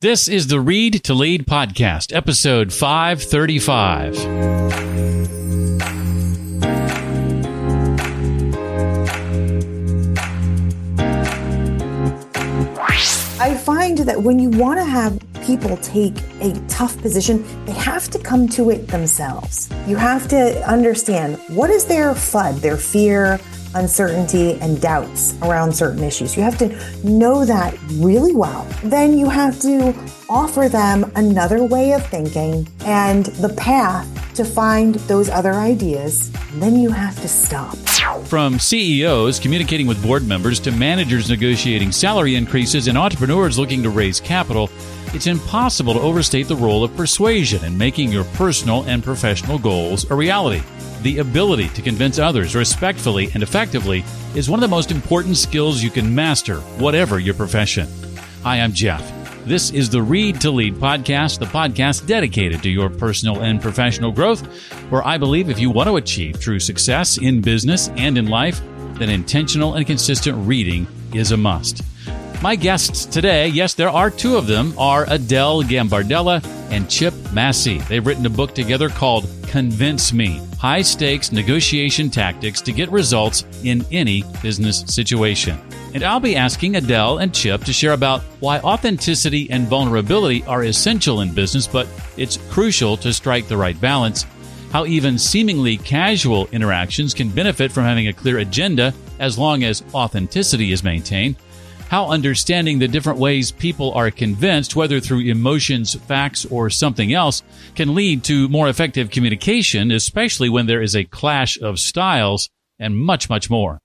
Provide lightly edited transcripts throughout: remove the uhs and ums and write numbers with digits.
This is the Read to Lead podcast, episode 535. I find that when you want to have people take a tough position, they have to come to it themselves. You have to understand what is their FUD, their fear, uncertainty, and doubts around certain issues. You have to know that really well. Then you have to offer them another way of thinking and the path to find those other ideas. And then you have to stop. From CEOs communicating with board members to managers negotiating salary increases and entrepreneurs looking to raise capital, it's impossible to overstate the role of persuasion in making your personal and professional goals a reality. The ability to convince others respectfully and effectively is one of the most important skills you can master, whatever your profession. Hi, I'm Jeff. This is the Read to Lead podcast, the podcast dedicated to your personal and professional growth, where I believe if you want to achieve true success in business and in life, then intentional and consistent reading is a must. My guests today, yes, there are two of them, are Adele Gambardella and Chip Massey. They've written a book together called Convince Me, High-Stakes Negotiation Tactics to Get Results in Any Business Situation. And I'll be asking Adele and Chip to share about why authenticity and vulnerability are essential in business, but it's crucial to strike the right balance, how even seemingly casual interactions can benefit from having a clear agenda as long as authenticity is maintained, how understanding the different ways people are convinced, whether through emotions, facts, or something else, can lead to more effective communication, especially when there is a clash of styles, and much, much more.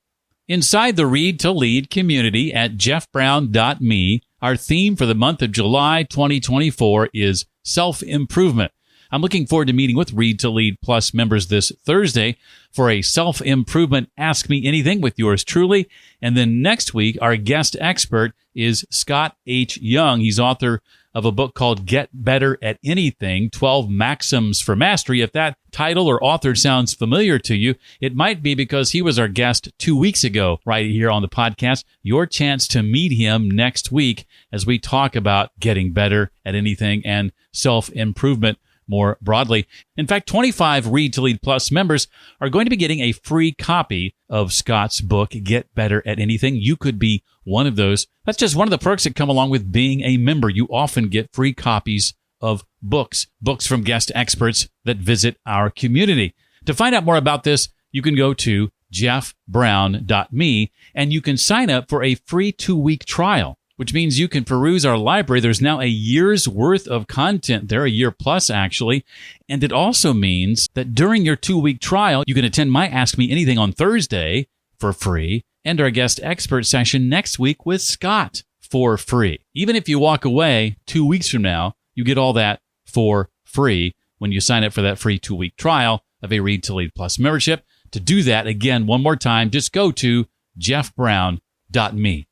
Inside the Read to Lead community at jeffbrown.me, our theme for the month of July 2024 is self-improvement. I'm looking forward to meeting with Read to Lead Plus members this Thursday for a self-improvement Ask Me Anything with yours truly. And then next week, our guest expert is Scott H. Young. He's author of a book called Get Better at Anything, 12 Maxims for Mastery. If that title or author sounds familiar to you, it might be because he was our guest 2 weeks ago right here on the podcast. Your chance to meet him next week as we talk about getting better at anything and self-improvement more broadly. In fact, 25 Read to Lead Plus members are going to be getting a free copy of Scott's book, Get Better at Anything. You could be one of those. That's just one of the perks that come along with being a member. You often get free copies of books from guest experts that visit our community. To find out more about this, you can go to jeffbrown.me and you can sign up for a free 2-week trial, which means you can peruse our library. There's now a year's worth of content there, a year plus actually. And it also means that during your 2-week trial, you can attend my Ask Me Anything on Thursday for free and our guest expert session next week with Scott for free. Even if you walk away 2 weeks from now, you get all that for free when you sign up for that free 2-week trial of a Read to Lead Plus membership. To do that, again, one more time, just go to jeffbrown.me.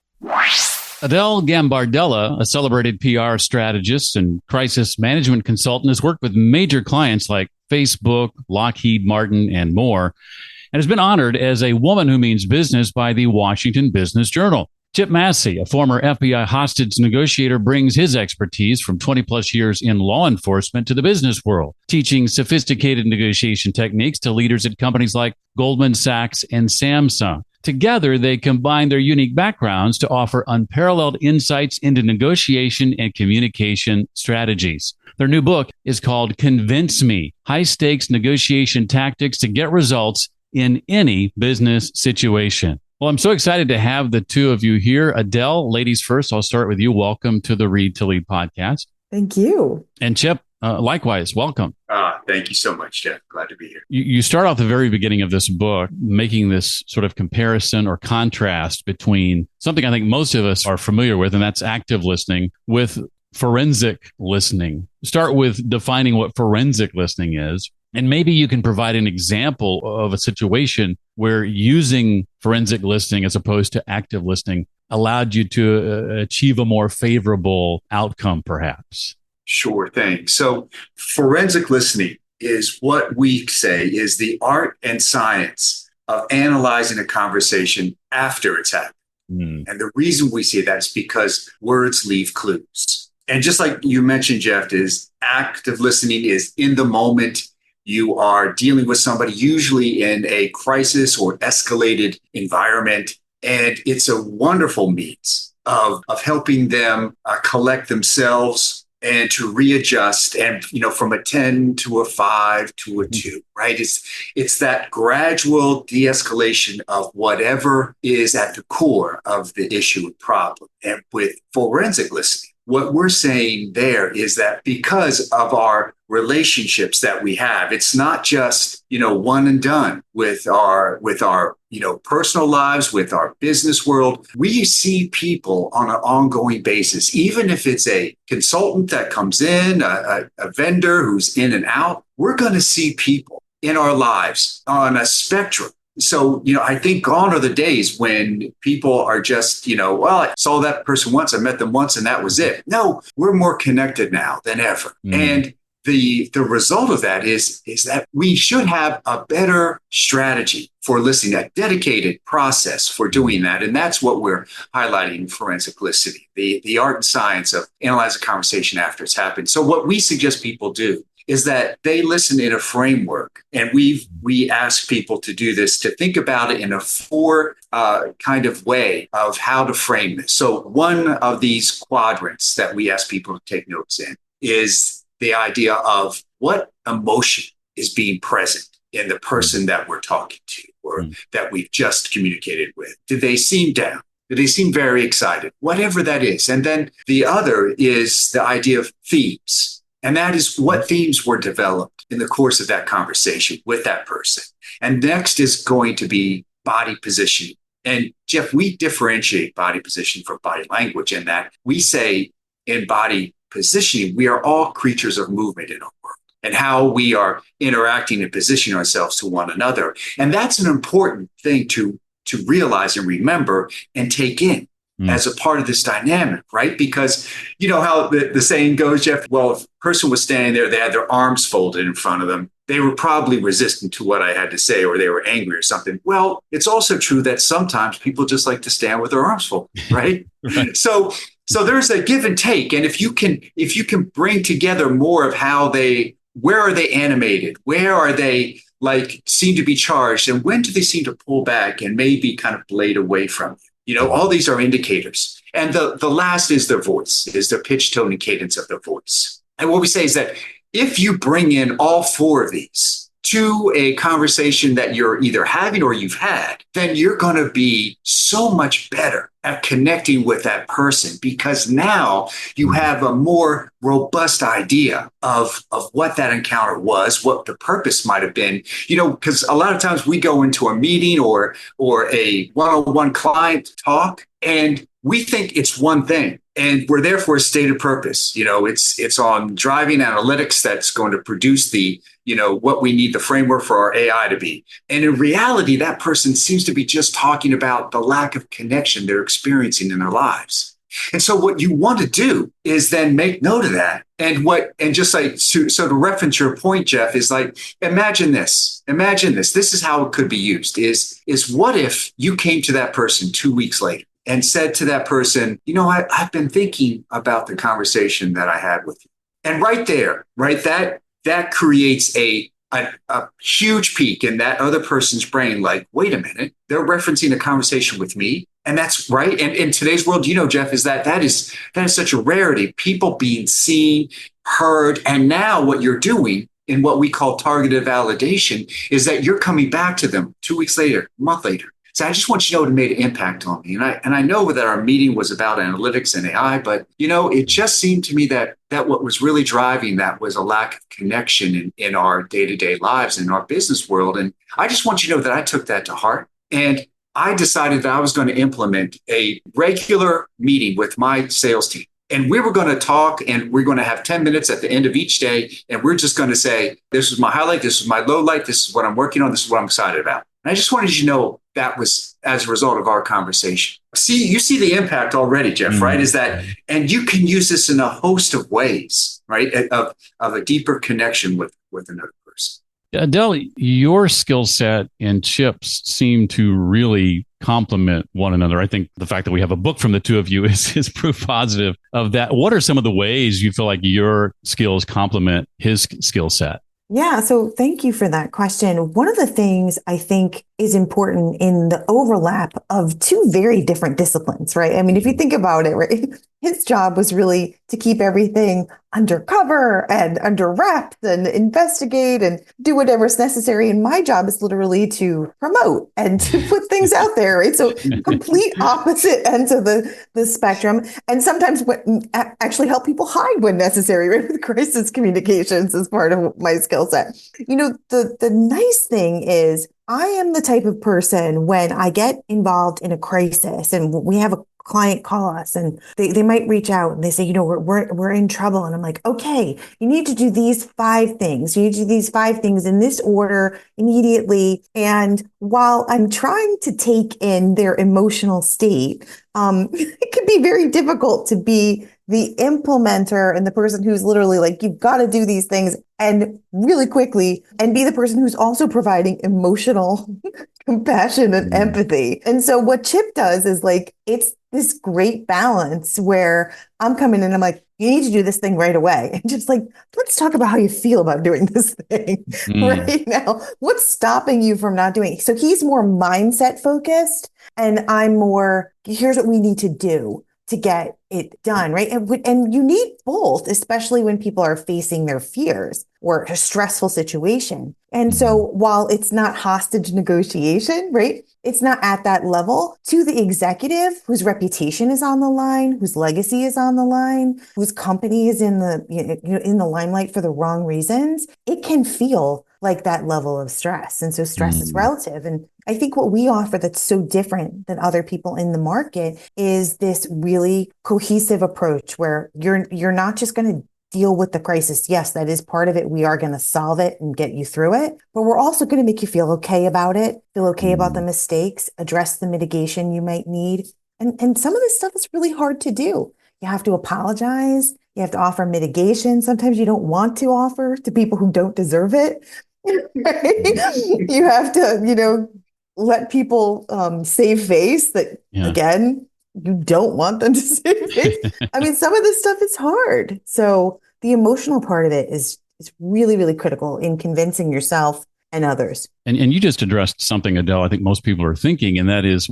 Adele Gambardella, a celebrated PR strategist and crisis management consultant, has worked with major clients like Facebook, Lockheed Martin, and more, and has been honored as a woman who means business by the Washington Business Journal. Chip Massey, a former FBI hostage negotiator, brings his expertise from 20-plus years in law enforcement to the business world, teaching sophisticated negotiation techniques to leaders at companies like Goldman Sachs and Samsung. Together, they combine their unique backgrounds to offer unparalleled insights into negotiation and communication strategies. Their new book is called Convince Me, High-Stakes Negotiation Tactics to Get Results in Any Business Situation. Well, I'm so excited to have the two of you here. Adele, ladies first, I'll start with you. Welcome to the Read to Lead podcast. Thank you. And Chip, likewise, welcome. Thank you so much, Jeff. Glad to be here. You start off the very beginning of this book making this sort of comparison or contrast between something I think most of us are familiar with, and that's active listening, with forensic listening. Start with defining what forensic listening is, and maybe you can provide an example of a situation where using forensic listening as opposed to active listening allowed you to achieve a more favorable outcome, perhaps. Sure thing. So forensic listening is what we say is the art and science of analyzing a conversation after it's happened. And the reason we say that is because words leave clues. And just like you mentioned, Jeff, is active listening is in the moment. You are dealing with somebody usually in a crisis or escalated environment. And it's a wonderful means of helping them collect themselves and to readjust and, from a 10 to a 5 to a 2, right? It's that gradual de-escalation of whatever is at the core of the issue and problem. And with forensic listening, what we're saying there is that because of our relationships that we have, it's not just, one and done with our personal lives, with our business world. We see people on an ongoing basis, even if it's a consultant that comes in, a vendor who's in and out, we're going to see people in our lives on a spectrum. So, I think gone are the days when people are just, I saw that person once, I met them once, and that was it. No, we're more connected now than ever. And the result of that is that we should have a better strategy for listening, a dedicated process for doing that. And that's what we're highlighting in forensic listening, the art and science of analyzing a conversation after it's happened. So what we suggest people do is that they listen in a framework. And we ask people to do this, to think about it in a 4 kind of way of how to frame this. So one of these quadrants that we ask people to take notes in is the idea of what emotion is being present in the person that we're talking to or that we've just communicated with. Did they seem down? Did they seem very excited? Whatever that is. And then the other is the idea of themes. And that is what themes were developed in the course of that conversation with that person. And next is going to be body positioning. And Jeff, we differentiate body positioning from body language in that we say in body positioning, we are all creatures of movement in our world and how we are interacting and positioning ourselves to one another. And that's an important thing to realize and remember and take in as a part of this dynamic, right? Because you know how the saying goes, Jeff, well, if a person was standing there, they had their arms folded in front of them, they were probably resistant to what I had to say, or they were angry or something. Well, it's also true that sometimes people just like to stand with their arms folded, right? Right. So there's a give and take. And if you can bring together more of how where are they animated? Where are they seem to be charged? And when do they seem to pull back and maybe kind of blade away from you? You know, all these are indicators. And the last is their voice, is the pitch, tone, and cadence of their voice. And what we say is that if you bring in all 4 of these to a conversation that you're either having or you've had, then you're going to be so much better at connecting with that person, because now you have a more robust idea of what that encounter was, what the purpose might have been. You know, because a lot of times we go into a meeting or a one-on-one client talk and we think it's one thing. And we're there for a stated purpose. You know, it's on driving analytics that's going to produce what we need the framework for our AI to be. And in reality, that person seems to be just talking about the lack of connection they're experiencing in their lives. And so what you want to do is then make note of that. And just like, so to reference your point, Jeff, is like, imagine this. This is how it could be used is what if you came to that person 2 weeks later and said to that person, you know, I've been thinking about the conversation that I had with you. And right there, right, that creates a huge peak in that other person's brain. Like, wait a minute, they're referencing a conversation with me. And that's right. And in today's world, you know, Jeff, is that is such a rarity. People being seen, heard. And now what you're doing in what we call targeted validation is that you're coming back to them 2 weeks later, a month later. So I just want you to know it made an impact on me. And I know that our meeting was about analytics and AI, but, you know, it just seemed to me that what was really driving that was a lack of connection in our day-to-day lives, in our business world. And I just want you to know that I took that to heart. And I decided that I was going to implement a regular meeting with my sales team. And we were going to talk, and we're going to have 10 minutes at the end of each day. And we're just going to say, this is my highlight, this is my low light, this is what I'm working on, this is what I'm excited about. And I just wanted you to know that was as a result of our conversation. You see the impact already, Jeff, right? Is that, and you can use this in a host of ways, right? Of a deeper connection with another person. Adele, your skill set and Chip's seem to really complement one another. I think the fact that we have a book from the two of you is proof positive of that. What are some of the ways you feel like your skills complement his skill set? Yeah, so thank you for that question. One of the things I think is important in the overlap of two very different disciplines, right? I mean, if you think about it, right, his job was really to keep everything undercover and under wraps and investigate and do whatever's necessary. And my job is literally to promote and to put things out there, right? So complete opposite ends of the spectrum. And sometimes actually help people hide when necessary, right? With crisis communications as part of my skill set. The nice thing is I am the type of person when I get involved in a crisis and we have a client call us and they might reach out and they say, we're in trouble. And I'm like, okay, you need to do these 5 things. You need to do these 5 things in this order immediately. And while I'm trying to take in their emotional state, it can be very difficult to be the implementer and the person who's literally like, you've got to do these things and really quickly, and be the person who's also providing emotional compassion and empathy. And so what Chip does is like, it's this great balance where I'm coming in and I'm like, you need to do this thing right away. And just like, let's talk about how you feel about doing this thing right now. What's stopping you from not doing it? So he's more mindset focused and I'm more, here's what we need to do to get it done, right? And you need both, especially when people are facing their fears or a stressful situation. And so while it's not hostage negotiation, right? It's not at that level to the executive whose reputation is on the line, whose legacy is on the line, whose company is in the limelight for the wrong reasons. It can feel like that level of stress. And so stress is relative. And I think what we offer that's so different than other people in the market is this really cohesive approach where you're not just going to deal with the crisis. Yes, that is part of it. We are going to solve it and get you through it, but we're also going to make you feel okay about it, feel okay about the mistakes, address the mitigation you might need. And some of this stuff is really hard to do. You have to apologize. You have to offer mitigation. Sometimes you don't want to offer to people who don't deserve it. Right? You have to, let people save face that, again, you don't want them to save face. I mean, some of this stuff is hard. So the emotional part of it is really, really critical in convincing yourself and others. And you just addressed something, Adele, I think most people are thinking, and that is,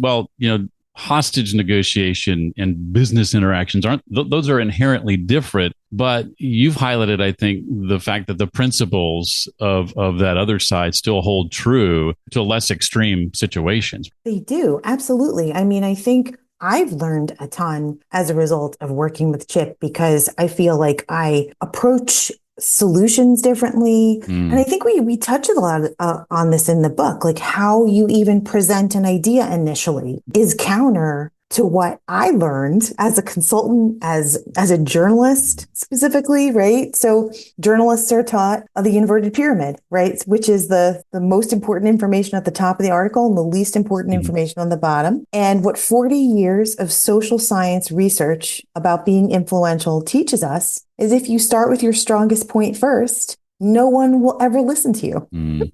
hostage negotiation and business interactions those are inherently different, but you've highlighted, I think, the fact that the principles of that other side still hold true to less extreme situations. They do. Absolutely. I mean, I think I've learned a ton as a result of working with Chip because I feel like I approach solutions differently. And I think we touch a lot on this in the book, like how you even present an idea initially is counter to what I learned as a consultant, as a journalist specifically, right? So journalists are taught the inverted pyramid, right? Which is the most important information at the top of the article and the least important information on the bottom. And what 40 years of social science research about being influential teaches us is if you start with your strongest point first, no one will ever listen to you.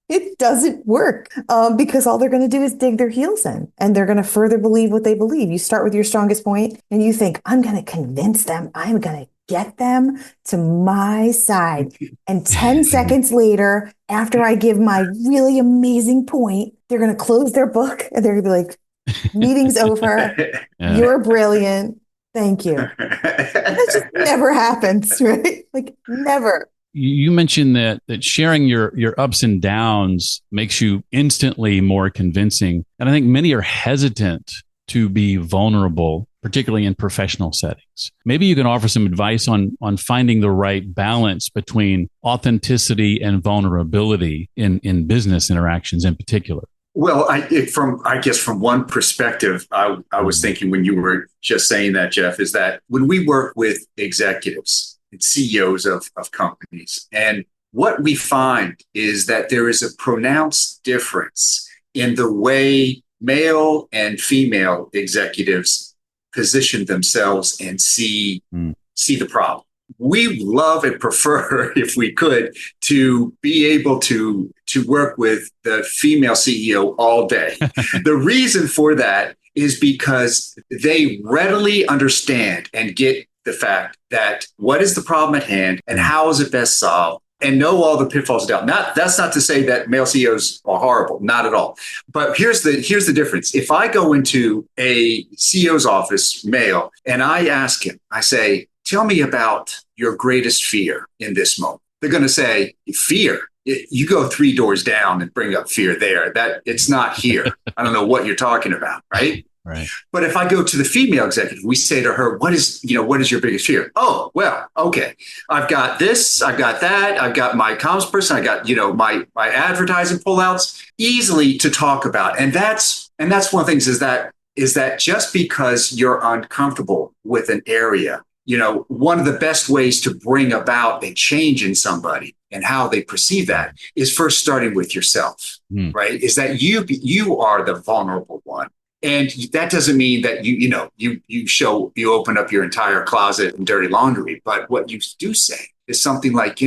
It doesn't work because all they're going to do is dig their heels in and they're going to further believe what they believe. You start with your strongest point and you think, I'm going to convince them. I'm going to get them to my side. And 10 seconds later, after I give my really amazing point, they're going to close their book and they're going to be like, meeting's over. You're brilliant. Thank you. That just never happens, right? Like never. You mentioned that sharing your ups and downs makes you instantly more convincing. And I think many are hesitant to be vulnerable, particularly in professional settings. Maybe you can offer some advice on finding the right balance between authenticity and vulnerability in business interactions in particular. Well, from one perspective, I was thinking when you were just saying that, Jeff, is that when we work with executives and CEOs of companies, and what we find is that there is a pronounced difference in the way male and female executives position themselves and see the problem. we love and prefer, if we could, to be able to work with the female CEO all day. The reason for that is because they readily understand and get the fact that what is the problem at hand and how is it best solved, and know all the pitfalls down. That's not to say that male CEOs are horrible, not at all. But here's the difference. If I go into a CEO's office, male, and I ask him, I say, tell me about your greatest fear in this moment. They're going to say, fear. You go 3 doors down and bring up fear there. That it's not here. I don't know what you're talking about, right? Right. But if I go to the female executive, we say to her, what is your biggest fear? Oh, well, okay. I've got this, I've got that, I've got my comms person, I got, my advertising pullouts, easily to talk about. And that's one of the things is that just because you're uncomfortable with an area, one of the best ways to bring about a change in somebody and how they perceive that is first starting with yourself, right? Is that you are the vulnerable one. And that doesn't mean that you open up your entire closet and dirty laundry. But what you do say is something like,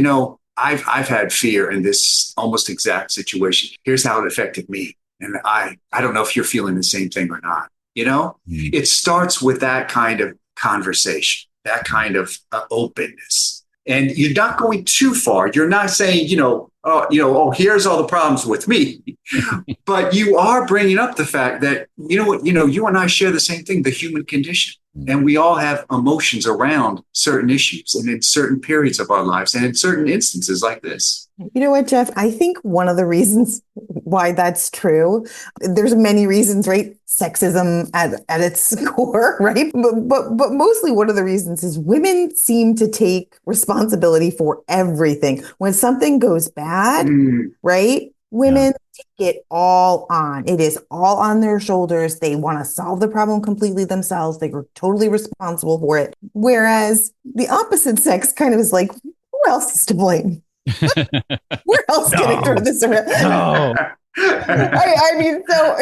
I've had fear in this almost exact situation. Here's how it affected me. And I don't know if you're feeling the same thing or not. It starts with that kind of conversation, that kind of openness. And you're not going too far. You're not saying, here's all the problems with me. But you are bringing up the fact that, you and I share the same thing, the human condition. And we all have emotions around certain issues and in certain periods of our lives and in certain instances like this. You know what, Jeff? I think one of the reasons why that's true, there's many reasons, right? Sexism at its core, right? But mostly one of the reasons is women seem to take responsibility for everything. When something goes bad, right? Women take it all on. It is all on their shoulders. They want to solve the problem completely themselves. They're totally responsible for it. Whereas the opposite sex kind of is like, who else is to blame? Where else can I turn this around? No. I mean, so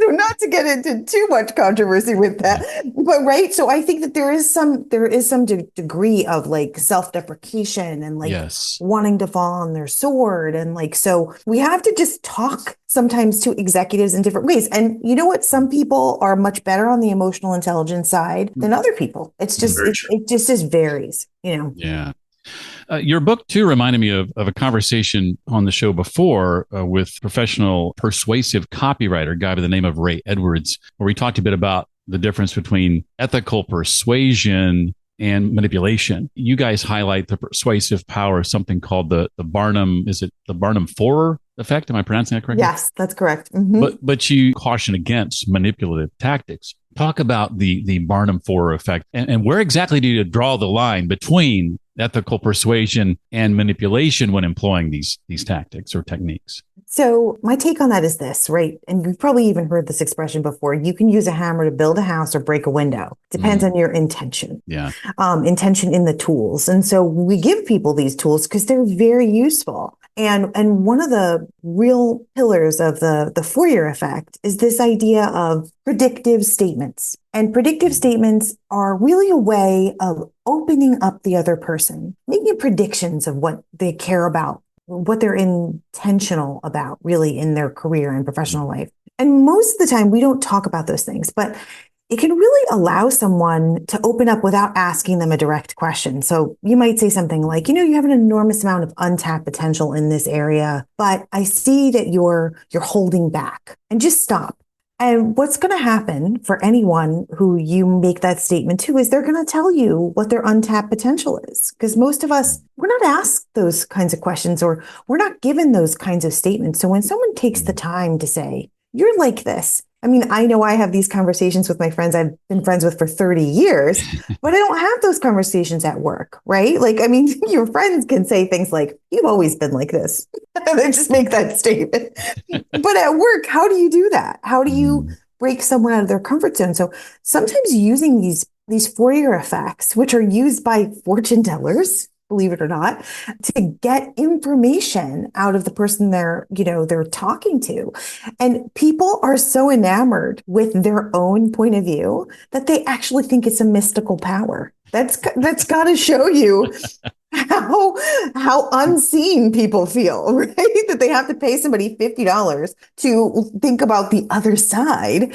not to get into too much controversy with that, but right. So I think that there is some degree of like self-deprecation and like wanting to fall on their sword. And like, so we have to just talk sometimes to executives in different ways. And you know what? Some people are much better on the emotional intelligence side than other people. It's just, it just varies, Yeah. Your book, too, reminded me of a conversation on the show before with professional persuasive copywriter, a guy by the name of Ray Edwards, where we talked a bit about the difference between ethical persuasion and manipulation. You guys highlight the persuasive power of something called the Barnum, is it the Barnum-Forer effect? Am I pronouncing that correctly? Yes, that's correct. Mm-hmm. But you caution against manipulative tactics. Talk about the Barnum-Forer effect and where exactly do you draw the line between ethical persuasion and manipulation when employing these tactics or techniques? So my take on that is this, right? And you've probably even heard this expression before. You can use a hammer to build a house or break a window. Depends on your intention. Yeah. Intention in the tools. And so we give people these tools because they're very useful. And one of the real pillars of the Fourier effect is this idea of predictive statements. And predictive statements are really a way of opening up the other person, making predictions of what they care about, what they're intentional about really in their career and professional life. And most of the time we don't talk about those things, but it can really allow someone to open up without asking them a direct question. So you might say something like, you have an enormous amount of untapped potential in this area, but I see that you're holding back, and just stop. And what's going to happen for anyone who you make that statement to is they're going to tell you what their untapped potential is. Because most of us, we're not asked those kinds of questions, or we're not given those kinds of statements. So when someone takes the time to say, you're like this, I mean, I know I have these conversations with my friends I've been friends with for 30 years, but I don't have those conversations at work, right? Like, I mean, your friends can say things like, you've always been like this. And they just make that statement. But at work, how do you do that? How do you break someone out of their comfort zone? So sometimes using these Fourier effects, which are used by fortune tellers, believe it or not, to get information out of the person they're talking to. And people are so enamored with their own point of view that they actually think it's a mystical power. That's got to show you how unseen people feel, right? That they have to pay somebody $50 to think about the other side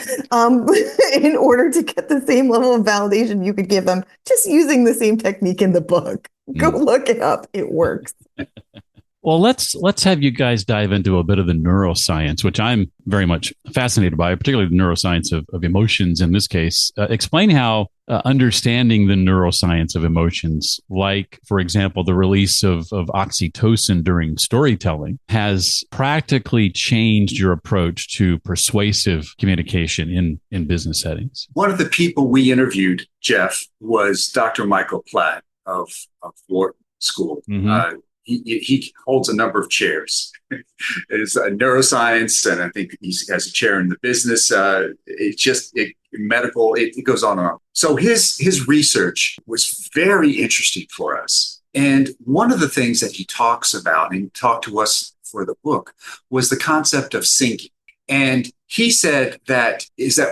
in order to get the same level of validation you could give them just using the same technique in the book. Go look it up. It works. Well, let's have you guys dive into a bit of the neuroscience, which I'm very much fascinated by, particularly the neuroscience of emotions in this case. Explain how understanding the neuroscience of emotions, like, for example, the release of oxytocin during storytelling, has practically changed your approach to persuasive communication in business settings. One of the people we interviewed, Jeff, was Dr. Michael Platt of Wharton School. Mm-hmm. He holds a number of chairs. It's neuroscience, and I think he has a chair in the business. Medical. It goes on and on. So his research was very interesting for us. And one of the things that he talks about and talked to us for the book was the concept of syncing. And he said that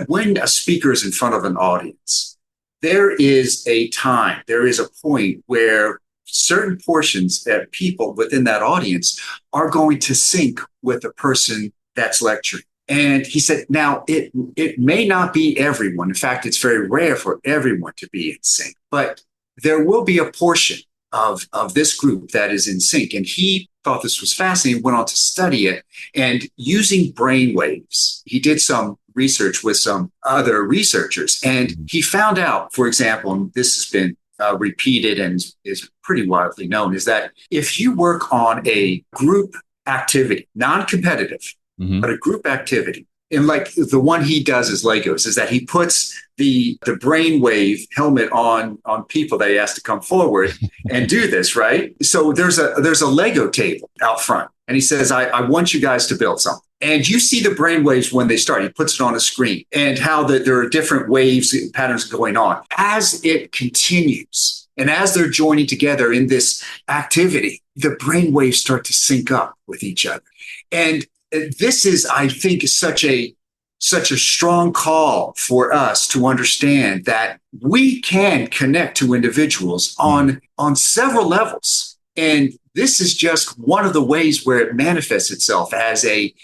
when a speaker is in front of an audience, there is a point where certain portions of people within that audience are going to sync with the person that's lecturing. And he said, now it may not be everyone. In fact, it's very rare for everyone to be in sync, but there will be a portion of this group that is in sync. And he thought this was fascinating, went on to study it, and using brain waves, he did some research with some other researchers. And he found out, for example, and this has been repeated and is pretty widely known, is that if you work on a group activity, non-competitive, but a group activity, and like the one he does is Legos, is that he puts the brainwave helmet on people that he has to come forward and do this, right? So there's a Lego table out front, and he says, I want you guys to build something. And you see the brainwaves when they start. He puts it on a screen, and how there are different waves, patterns going on. As it continues, and as they're joining together in this activity, the brainwaves start to sync up with each other. And this is, I think, such a strong call for us to understand that we can connect to individuals on several levels. And this is just one of the ways where it manifests itself as hey,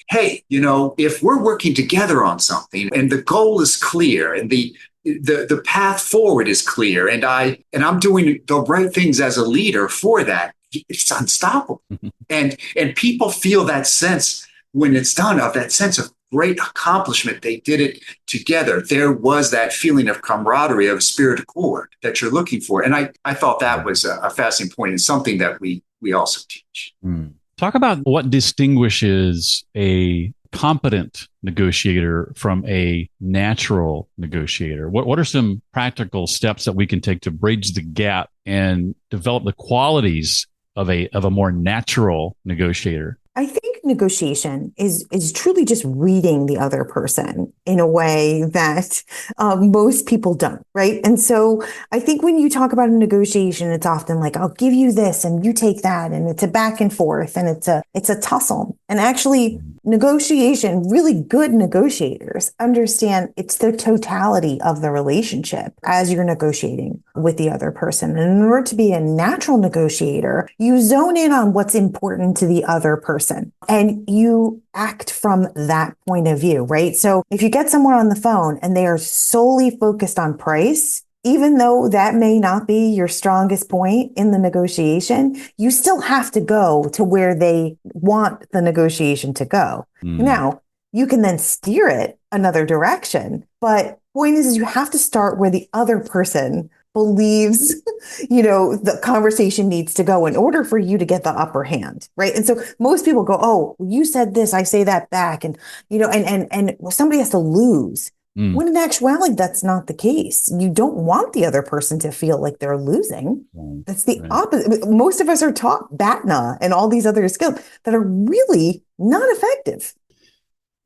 if we're working together on something and the goal is clear and the path forward is clear, and I'm doing the right things as a leader for that, it's unstoppable. And people feel that sense when it's done, of that sense of great accomplishment. They did it together. There was that feeling of camaraderie, of spirit accord that you're looking for. And I thought that was a fascinating point, and something that we also teach. Talk about what distinguishes a competent negotiator from a natural negotiator. What are some practical steps that we can take to bridge the gap and develop the qualities of a more natural negotiator? I think negotiation is truly just reading the other person in a way that most people don't, right? And so I think when you talk about a negotiation, it's often like, I'll give you this and you take that, and it's a back and forth, and it's a tussle. And actually, negotiation, really good negotiators understand it's the totality of the relationship as you're negotiating with the other person. And in order to be a natural negotiator, you zone in on what's important to the other person, and you act from that point of view, right? So if you get someone on the phone and they are solely focused on price, even though that may not be your strongest point in the negotiation, you still have to go to where they want the negotiation to go. Now, you can then steer it another direction, but point is you have to start where the other person believes, the conversation needs to go in order for you to get the upper hand, right? And so most people go, oh, you said this, I say that back. And, and somebody has to lose. When in actuality, that's not the case. You don't want the other person to feel like they're losing. That's the opposite. Most of us are taught BATNA and all these other skills that are really not effective.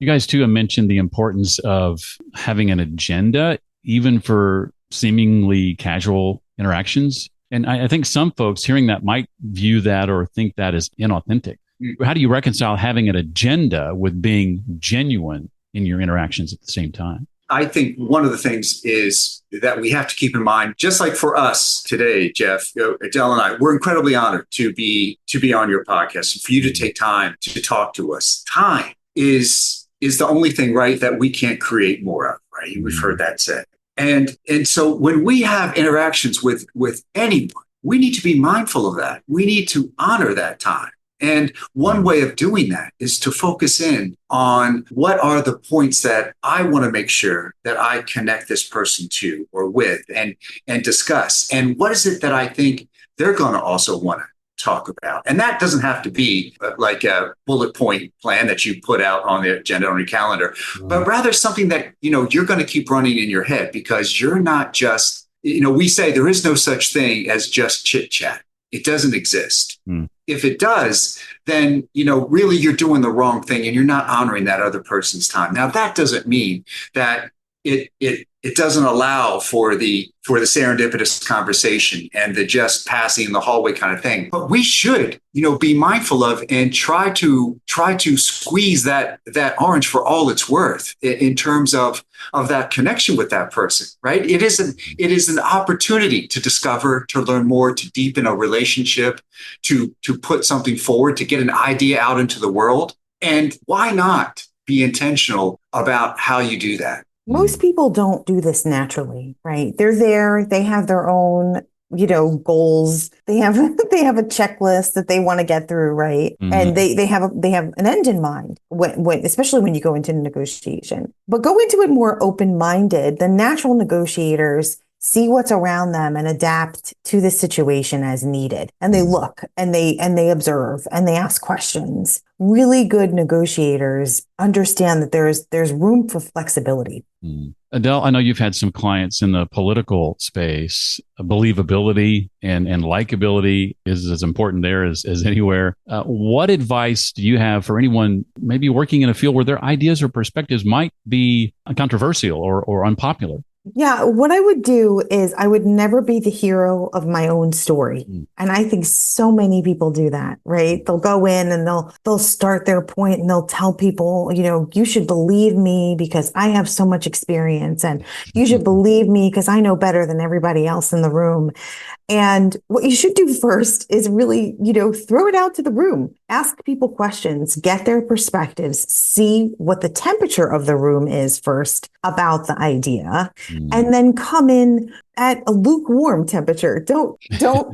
You guys too have mentioned the importance of having an agenda, even for seemingly casual interactions. And I think some folks hearing that might view that or think that is inauthentic. How do you reconcile having an agenda with being genuine in your interactions at the same time? I think one of the things is that we have to keep in mind, just like for us today, Jeff, Adele and I, we're incredibly honored to be on your podcast and for you to take time to talk to us. Time is the only thing, right, that we can't create more of, right? We've heard that said. And so when we have interactions with anyone, we need to be mindful of that. We need to honor that time. And one way of doing that is to focus in on what are the points that I want to make sure that I connect this person to or with and discuss. And what is it that I think they're going to also want to talk about? And that doesn't have to be like a bullet point plan that you put out on the agenda on your calendar, but rather something that, you're going to keep running in your head, because you're not just, we say there is no such thing as just chit chat. It doesn't exist. If it does, then, really you're doing the wrong thing and you're not honoring that other person's time. Now, that doesn't mean that it doesn't allow for the serendipitous conversation and the just passing in the hallway kind of thing. But we should, be mindful of and try to squeeze that orange for all it's worth in terms of that connection with that person, right? It is an opportunity to discover, to learn more, to deepen a relationship, to put something forward, to get an idea out into the world. And why not be intentional about how you do that? Most people don't do this naturally, right? They're there, they have their own, goals. They have a checklist that they want to get through, right? Mm-hmm. And they have an end in mind when especially when you go into negotiation. But go into it more open-minded. The natural negotiators see what's around them and adapt to the situation as needed. And they look and they observe and they ask questions. Really good negotiators understand that there's room for flexibility. Adele, I know you've had some clients in the political space. Believability and likability is as important there as anywhere. What advice do you have for anyone maybe working in a field where their ideas or perspectives might be controversial or unpopular? Yeah, what I would do is I would never be the hero of my own story. And I think so many people do that, right? They'll go in and they'll start their point and they'll tell people, you should believe me because I have so much experience, and you should believe me because I know better than everybody else in the room. And what you should do first is really, throw it out to the room, ask people questions, get their perspectives, see what the temperature of the room is first about the idea, and then come in at a lukewarm temperature. Don't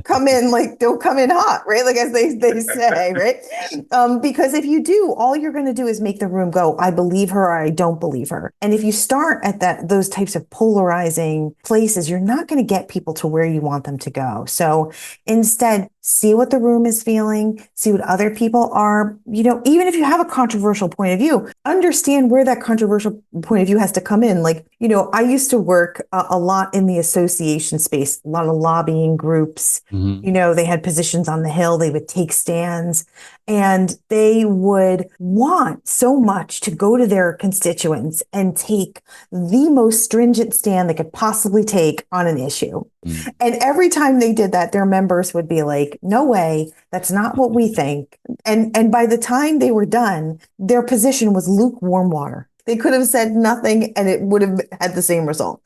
come in don't come in hot, right? Like as they say, right? Because if you do, all you're going to do is make the room go, I believe her or I don't believe her. And if you start at those types of polarizing places, you're not going to get people to where you want them to go. So instead, see what the room is feeling, see what other people are, even if you have a controversial point of view, understand where that controversial point of view has to come in. I used to work a lot in the association space, a lot of lobbying groups. Mm-hmm. They had positions on the Hill, they would take stands, and they would want so much to go to their constituents and take the most stringent stand they could possibly take on an issue. Mm-hmm. And every time they did that, their members would be like, no way, that's not what we think. And by the time they were done, their position was lukewarm water. They could have said nothing and it would have had the same result.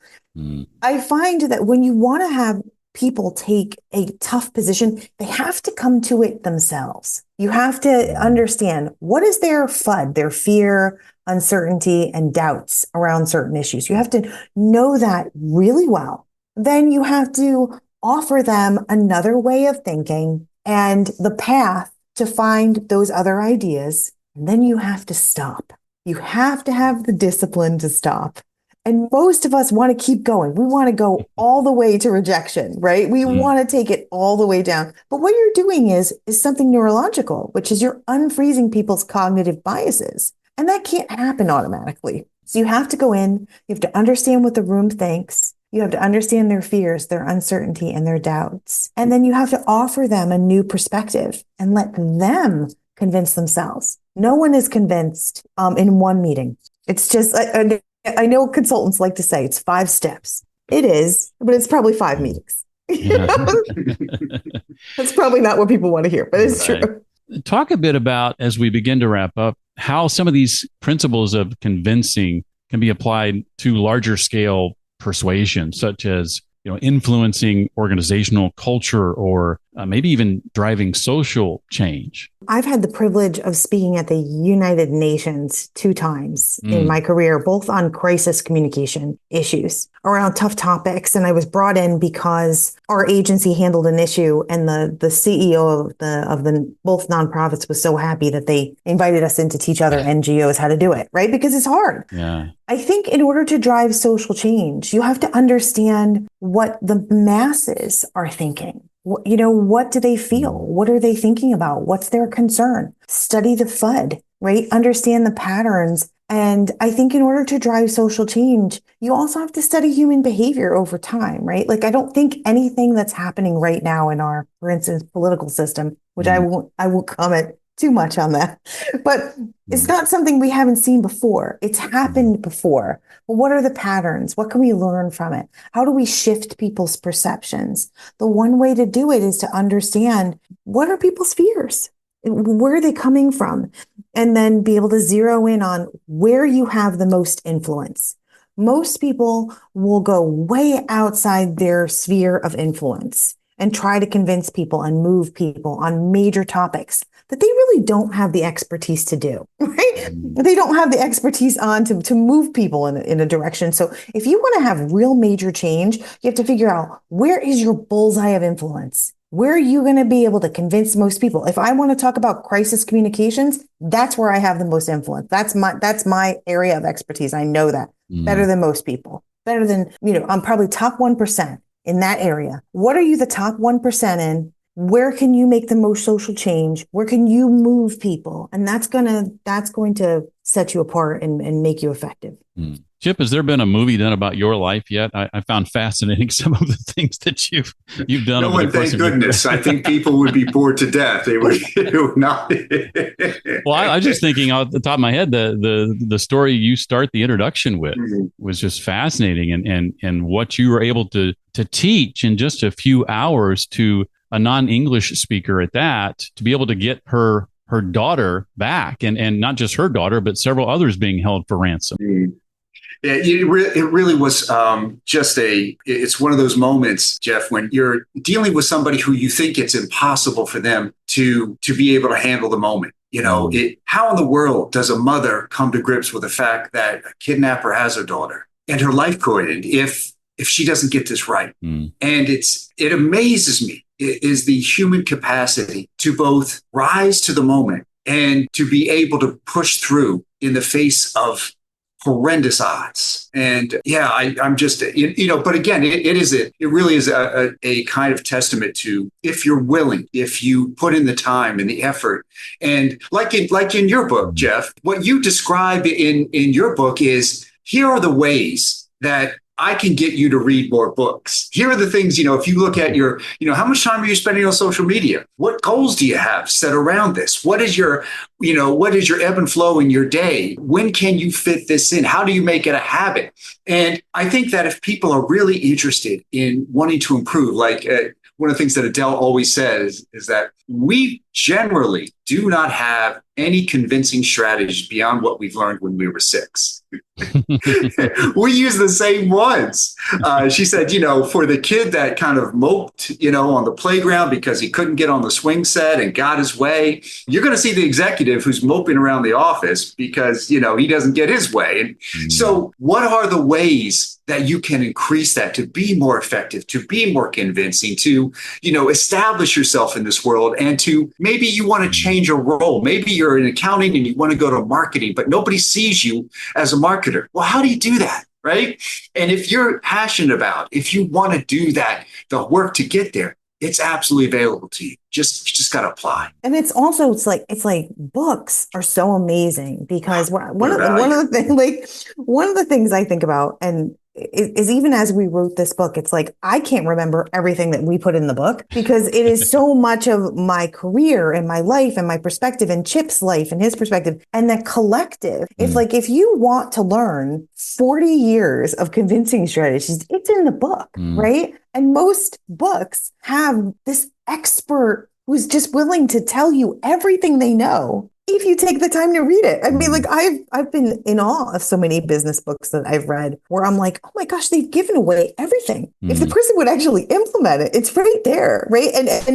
I find that when you want to have people take a tough position, they have to come to it themselves. You have to understand what is their FUD, their fear, uncertainty, and doubts around certain issues. You have to know that really well. Then you have to offer them another way of thinking and the path to find those other ideas. And then you have to stop. You have to have the discipline to stop. And most of us want to keep going. We want to go all the way to rejection, right? We want to take it all the way down. But what you're doing is something neurological, which is you're unfreezing people's cognitive biases. And that can't happen automatically. So you have to go in, you have to understand what the room thinks. You have to understand their fears, their uncertainty, and their doubts. And then you have to offer them a new perspective and let them convince themselves. No one is convinced in one meeting. It's just, I know consultants like to say it's 5 steps. It is, but it's probably 5 meetings. That's probably not what people want to hear, but it's true. Talk a bit about, as we begin to wrap up, how some of these principles of convincing can be applied to larger scale persuasion, such as influencing organizational culture or maybe even driving social change? I've had the privilege of speaking at the United Nations 2 times in my career, both on crisis communication issues around tough topics. And I was brought in because our agency handled an issue, and the CEO of the both nonprofits was so happy that they invited us in to teach other NGOs how to do it, right? Because it's hard. Yeah. I think in order to drive social change, you have to understand what the masses are thinking. What do they feel? What are they thinking about? What's their concern? Study the FUD, right? Understand the patterns. And I think in order to drive social change, you also have to study human behavior over time, right? Like, I don't think anything that's happening right now in our, for instance, political system, which I won't comment too much on that, but it's not something we haven't seen before. It's happened before. But what are the patterns? What can we learn from it? How do we shift people's perceptions? The one way to do it is to understand, what are people's fears? Where are they coming from? And then be able to zero in on where you have the most influence. Most people will go way outside their sphere of influence and try to convince people and move people on major topics that they really don't have the expertise to do, right? They don't have the expertise to move people in a direction. So if you want to have real major change, you have to figure out, where is your bullseye of influence? Where are you going to be able to convince most people? If I want to talk about crisis communications, that's where I have the most influence. That's my area of expertise. I know that better than most people, better than, I'm probably top 1% in that area. What are you the top 1% in? Where can you make the most social change? Where can you move people? And that's going to set you apart and make you effective. Chip, has there been a movie done about your life yet? I found fascinating some of the things that you've done. No one, thank goodness. I think people would be bored to death. They would not. Well, I was just thinking off the top of my head, the story you start the introduction with was just fascinating, and what you were able to teach in just a few hours to a non-English speaker at that, to be able to get her daughter back, and not just her daughter, but several others being held for ransom. Yeah, it really was it's one of those moments, Jeff, when you're dealing with somebody who you think it's impossible for them to be able to handle the moment. How in the world does a mother come to grips with the fact that a kidnapper has her daughter and her life could end if she doesn't get this right? And it amazes me, is the human capacity to both rise to the moment and to be able to push through in the face of horrendous odds. And yeah, I'm just, but again, it really is a kind of testament to, if you're willing, if you put in the time and the effort. And like in your book, Jeff, what you describe in your book is, here are the ways that I can get you to read more books. Here are the things, if you look at your, how much time are you spending on social media? What goals do you have set around this? What is your ebb and flow in your day? When can you fit this in? How do you make it a habit? And I think that if people are really interested in wanting to improve, like one of the things that Adele always says is that we generally do not have any convincing strategies beyond what we've learned when we were 6. We use the same ones. She said, for the kid that kind of moped, on the playground because he couldn't get on the swing set and got his way, you're going to see the executive who's moping around the office because, he doesn't get his way. And so what are the ways that you can increase that to be more effective, to be more convincing, to, establish yourself in this world, and to, maybe you want to change your role. Maybe you're in accounting and you want to go to marketing, but nobody sees you as a marketer. Well, how do you do that? Right. And if you're passionate about, if you want to do that, the work to get there, it's absolutely available to you. You just got to apply. And it's like books are so amazing, because one of the things I think about, and is even as we wrote this book, it's like, I can't remember everything that we put in the book, because it is so much of my career and my life and my perspective, and Chip's life and his perspective, and the collective. If you want to learn 40 years of convincing strategies, it's in the book, right? And most books have this expert who's just willing to tell you everything they know if you take the time to read it. I mean, like I've been in awe of so many business books that I've read where I'm like, oh my gosh, they've given away everything. If the person would actually implement it, it's right there, right? And if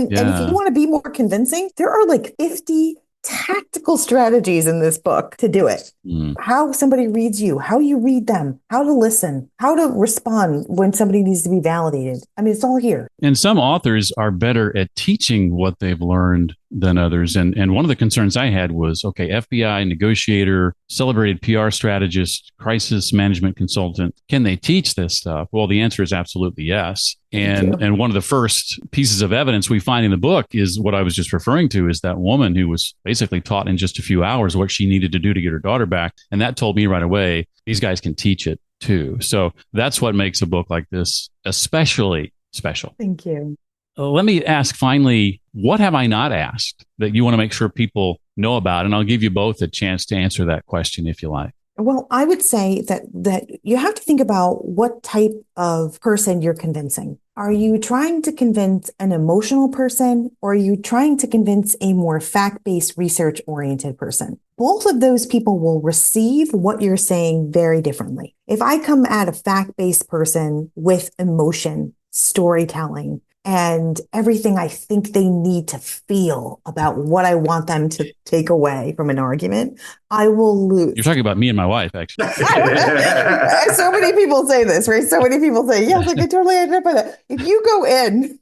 you want to be more convincing, there are like 50 tactical strategies in this book to do it. How somebody reads you, how you read them, how to listen, how to respond when somebody needs to be validated. I mean, it's all here. And some authors are better at teaching what they've learned than others. And one of the concerns I had was, okay, FBI, negotiator, celebrated PR strategist, crisis management consultant, can they teach this stuff? Well, the answer is absolutely yes. And one of the first pieces of evidence we find in the book is what I was just referring to, is that woman who was basically taught in just a few hours what she needed to do to get her daughter back. And that told me right away, these guys can teach it too. So that's what makes a book like this especially special. Thank you. Let me ask finally, what have I not asked that you want to make sure people know about? And I'll give you both a chance to answer that question if you like. Well, I would say that you have to think about what type of person you're convincing. Are you trying to convince an emotional person, or are you trying to convince a more fact-based, research-oriented person? Both of those people will receive what you're saying very differently. If I come at a fact-based person with emotion, storytelling, and everything I think they need to feel about what I want them to take away from an argument, I will lose. You're talking about me and my wife, actually. So many people say this, right? So many people say, yes, I can totally identify that. If you go in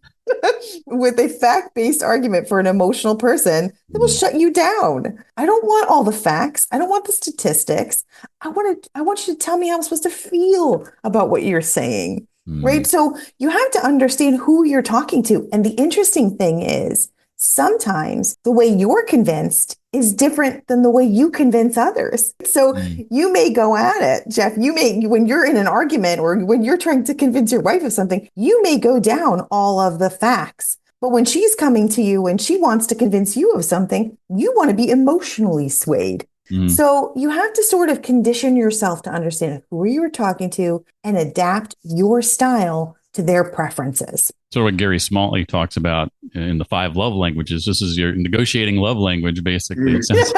with a fact-based argument for an emotional person, it will shut you down. I don't want all the facts. I don't want the statistics. I want you to tell me how I'm supposed to feel about what you're saying. Right. So you have to understand who you're talking to. And the interesting thing is sometimes the way you're convinced is different than the way you convince others. So you may go at it, Jeff, when you're in an argument or when you're trying to convince your wife of something, you may go down all of the facts. But when she's coming to you and she wants to convince you of something, you want to be emotionally swayed. So you have to sort of condition yourself to understand who you're talking to and adapt your style to their preferences. So what Gary Smalley talks about in the 5 love languages, this is your negotiating love language, basically. Yes.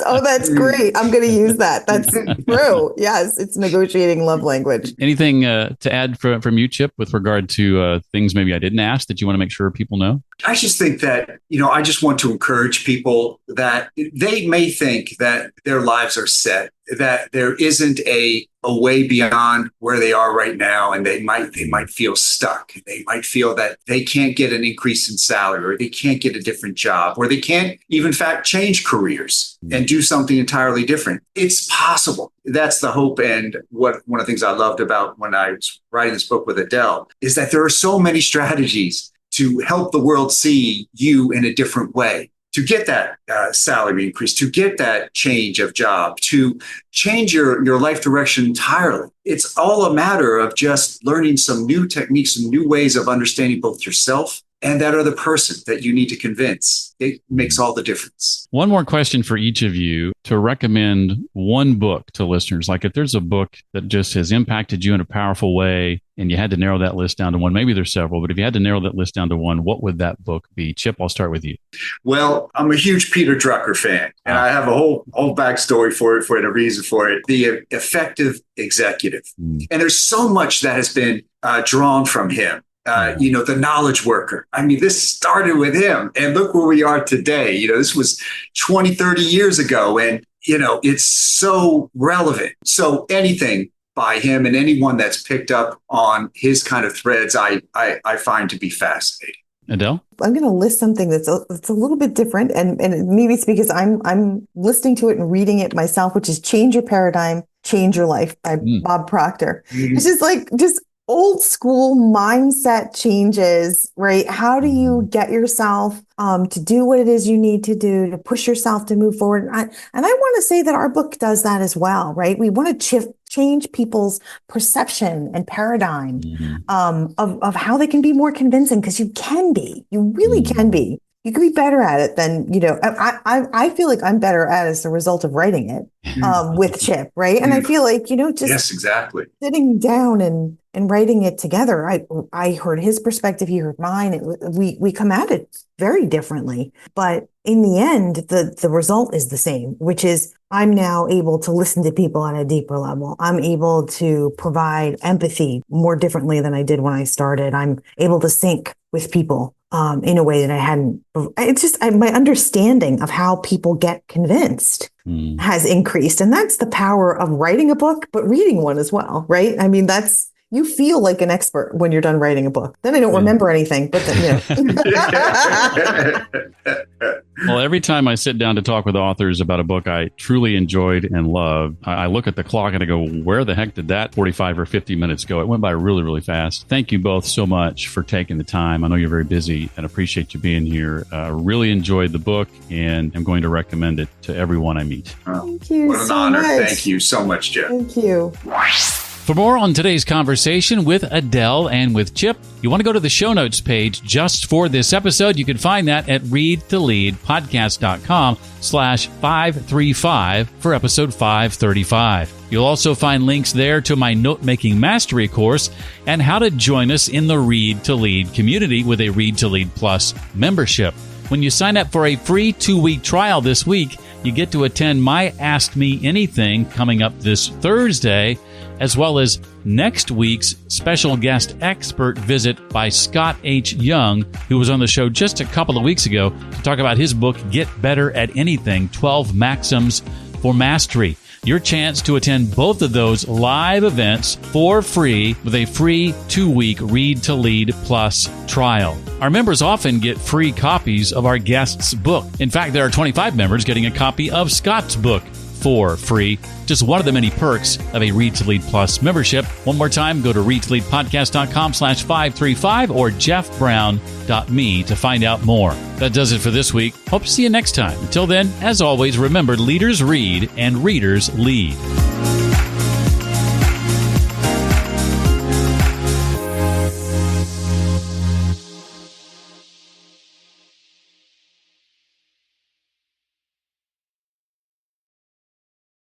Oh, that's great. I'm going to use that. That's true. Yes, it's negotiating love language. Anything to add from you, Chip, with regard to things maybe I didn't ask that you want to make sure people know? I just think that, I just want to encourage people that they may think that their lives are set, that there isn't a way beyond where they are right now, and they might feel stuck. They might feel that they can't get an increase in salary, or they can't get a different job, or they can't even, in fact, change careers and do something entirely different. It's possible. That's the hope. And one of the things I loved about when I was writing this book with Adele is that there are so many strategies to help the world see you in a different way, to get that salary increase, to get that change of job, to change your life direction entirely. It's all a matter of just learning some new techniques, some new ways of understanding both yourself and that other person that you need to convince. It makes all the difference. One more question for each of you to recommend one book to listeners. Like if there's a book that just has impacted you in a powerful way and you had to narrow that list down to one, maybe there's several, but if you had to narrow that list down to one, what would that book be? Chip, I'll start with you. Well, I'm a huge Peter Drucker fan, and I have a whole backstory for it and a reason for it. The Effective Executive. And there's so much that has been drawn from him. The knowledge worker. I mean, this started with him, and look where we are today. This was 20, 30 years ago, and, it's so relevant. So anything by him and anyone that's picked up on his kind of threads, I find to be fascinating. Adele? I'm going to list something that's a little bit different, and maybe it's because I'm listening to it and reading it myself, which is Change Your Paradigm, Change Your Life by Bob Proctor. It's just old school mindset changes, right? How do you get yourself to do what it is you need to do to push yourself to move forward? And I want to say that our book does that as well, right? We want to change people's perception and paradigm of how they can be more convincing, because you really can be. You could be better at it than, I feel like I'm better at it as a result of writing it with Chip, right? And I feel like, just yes, exactly. sitting down and writing it together. I heard his perspective, he heard mine. We come at it very differently. But in the end, the result is the same, which is I'm now able to listen to people on a deeper level. I'm able to provide empathy more differently than I did when I started. I'm able to sync with people in a way that I hadn't. It's just my understanding of how people get convinced has increased. And that's the power of writing a book, but reading one as well, right? I mean, you feel like an expert when you're done writing a book. Then I don't remember anything, but then, Well, every time I sit down to talk with authors about a book I truly enjoyed and loved, I look at the clock and I go, where the heck did that 45 or 50 minutes go? It went by really, really fast. Thank you both so much for taking the time. I know you're very busy and appreciate you being here. Really enjoyed the book and I'm going to recommend it to everyone I meet. Thank you. What an honor. Thank you so much, Jeff. Thank you. For more on today's conversation with Adele and with Chip, you want to go to the show notes page just for this episode. You can find that at readtoleadpodcast.com/535 for episode 535. You'll also find links there to my note-making mastery course and how to join us in the Read to Lead community with a Read to Lead Plus membership. When you sign up for a free 2-week trial this week, you get to attend my Ask Me Anything coming up this Thursday, as well as next week's special guest expert visit by Scott H. Young, who was on the show just a couple of weeks ago to talk about his book, Get Better at Anything, 12 Maxims for Mastery. Your chance to attend both of those live events for free with a free 2-week Read to Lead Plus trial. Our members often get free copies of our guest's book. In fact, there are 25 members getting a copy of Scott's book for free. Just one of the many perks of a Read to Lead Plus membership. One more time, go to readtoleadpodcast.com/535 or jeffbrown.me to find out more. That does it for this week. Hope to see you next time. Until then, as always, remember, leaders read and readers lead.